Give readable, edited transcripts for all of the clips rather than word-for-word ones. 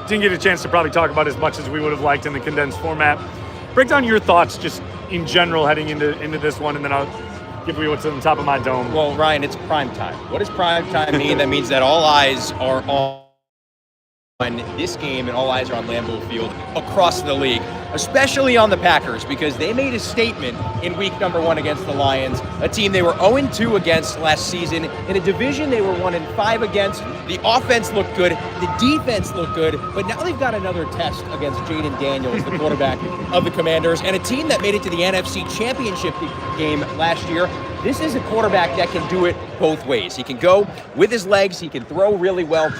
didn't get a chance to probably talk about as much as we would have liked in the condensed format. Break down your thoughts just in general heading into this one, and then I'll give you what's on the top of my dome. Well, Ryan, it's prime time. What does prime time mean? That means that all eyes are on this game and all eyes are on Lambeau Field across the league, especially on the Packers, because they made a statement in week number 1 against the Lions, a team they were 0-2 against last season, in a division they were 1-5 against. The offense looked good, the defense looked good, but now they've got another test against Jaden Daniels, the quarterback of the Commanders, and a team that made it to the NFC Championship game last year. This is a quarterback that can do it both ways. He can go with his legs, he can throw really well,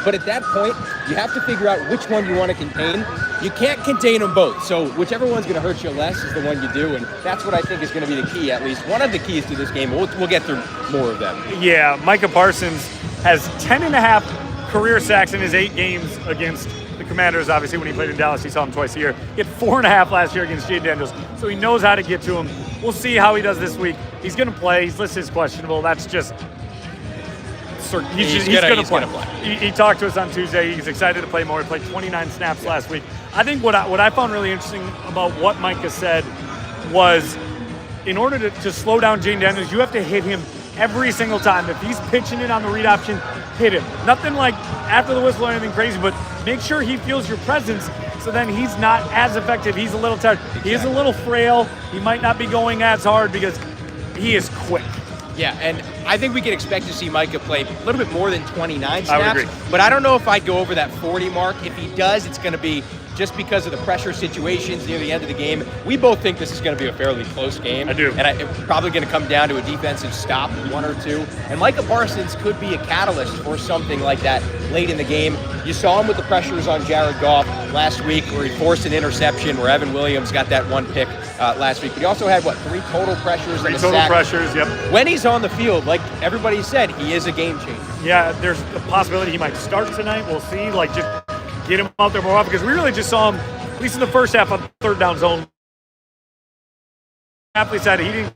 but at that point, you have to figure out which one you want to contain. You can't contain them both, so whichever one's going to hurt you less is the one you do, and that's what I think is going to be the key, at least one of the keys to this game. We'll get through more of them. Yeah, Micah Parsons has 10.5 career sacks in his 8 games against the Commanders. Obviously, when he played in Dallas, he saw him twice a year. He had 4.5 last year against Jaden Daniels, so he knows how to get to him. We'll see how he does this week. He's going to play. He's listed as questionable. That's just he's going to play. He talked to us on Tuesday. He's excited to play more. He played 29 snaps last week. I think what I found really interesting about what Micah said was, in order to slow down Jaden Daniels, you have to hit him every single time. If he's pitching it on the read option, hit him. Nothing like after the whistle or anything crazy, but make sure he feels your presence, so then he's not as effective. He's a little tired. Exactly. He is a little frail. He might not be going as hard because he is quick. Yeah, and I think we can expect to see Micah play a little bit more than 29 snaps. I would agree. But I don't know if I'd go over that 40 mark. If he does, it's going to be just because of the pressure situations near the end of the game. We both think this is going to be a fairly close game. I do. And it's probably going to come down to a defensive stop, 1 or 2. And Micah Parsons could be a catalyst for something like that late in the game. You saw him with the pressures on Jared Goff last week, where he forced an interception, where Evan Williams got that 1 pick last week. But he also had, 3 total pressures? 3 total pressures, yep. When he's on the field, like everybody said, he is a game changer. Yeah, there's a possibility he might start tonight. We'll see. Just get him out there more often, because we really just saw him, at least in the first half, on 3rd down zone. Athletes said he didn't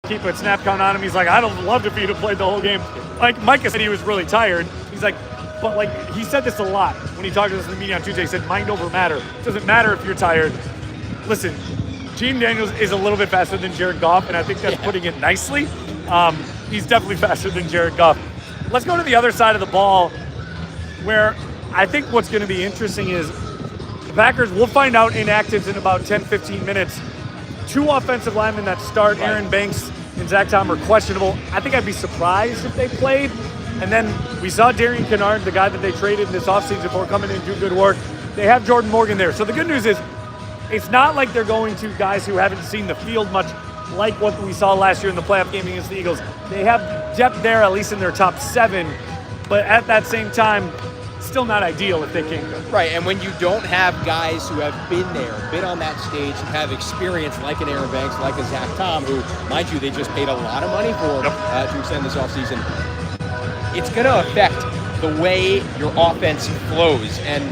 keep a snap count on him. He's like, I'd have loved if he'd have played the whole game. Like Micah said, he was really tired. He's like, but he said this a lot when he talked to us in the meeting on Tuesday. He said, mind over matter. It doesn't matter if you're tired. Listen, Jaden Daniels is a little bit faster than Jared Goff, and I think that's putting it nicely. He's definitely faster than Jared Goff. Let's go to the other side of the ball, where I think what's going to be interesting is the Packers, we'll find out inactives in about 10-15 minutes. 2 offensive linemen that start, Aaron Banks and Zach Tom, are questionable. I think I'd be surprised if they played. And then we saw Darian Kennard, the guy that they traded this offseason for, come in and do good work. They have Jordan Morgan there. So the good news is it's not like they're going to guys who haven't seen the field much, like what we saw last year in the playoff game against the Eagles. They have depth there, at least in their top 7. But at that same time, still not ideal if they can't go. Right, and when you don't have guys who have been there, been on that stage, who have experience like an Aaron Banks, like a Zach Tom, who, mind you, they just paid a lot of money for to extend this offseason, it's going to affect the way your offense flows. And,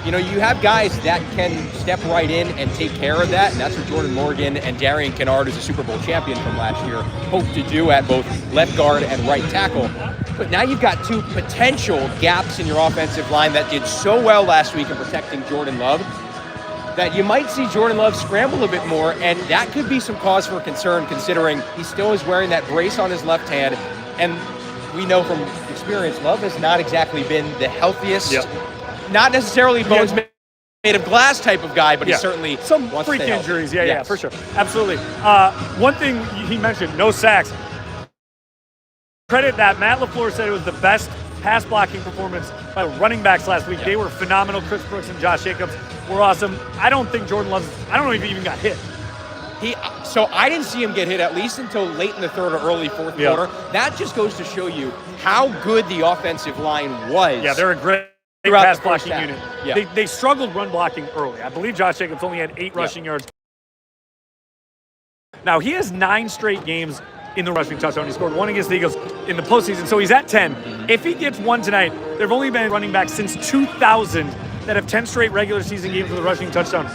you have guys that can step right in and take care of that, and that's what Jordan Morgan and Darian Kennard, who's a Super Bowl champion from last year, hope to do at both left guard and right tackle. But now you've got 2 potential gaps in your offensive line that did so well last week in protecting Jordan Love, that you might see Jordan Love scramble a bit more, and that could be some cause for concern, considering he still is wearing that brace on his left hand. And we know from experience, Love has not exactly been the healthiest, not necessarily bones made of glass type of guy, but he's certainly some freak injuries. Yeah, for sure. Absolutely. One thing he mentioned, no sacks. Credit that Matt LaFleur said it was the best pass blocking performance by running backs last week. They were phenomenal. Chris Brooks and Josh Jacobs were awesome. I don't think Jordan Love, I don't know if he even got hit. So I didn't see him get hit at least until late in the 3rd or early 4th quarter. That just goes to show you how good the offensive line was. Yeah, they're a great pass blocking unit. Yeah. They struggled run blocking early. I believe Josh Jacobs only had 8 rushing yards. Now, he has 9 straight games in the rushing touchdown. He scored 1 against the Eagles in the postseason, so he's at 10. If he gets 1 tonight, there have only been running backs since 2000 that have 10 straight regular season games with a rushing touchdown.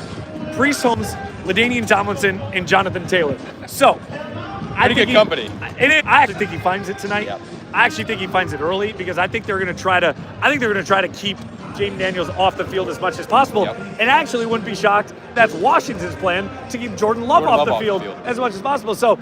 Priest Holmes, LaDainian Tomlinson, and Jonathan Taylor. So, pretty good company. I actually think he finds it tonight. Yep. I actually think he finds it early, because I think they're going to try to keep Jaden Daniels off the field as much as possible. Yep. And actually wouldn't be shocked, that's Washington's plan to keep Jordan Love off the field as much as possible. So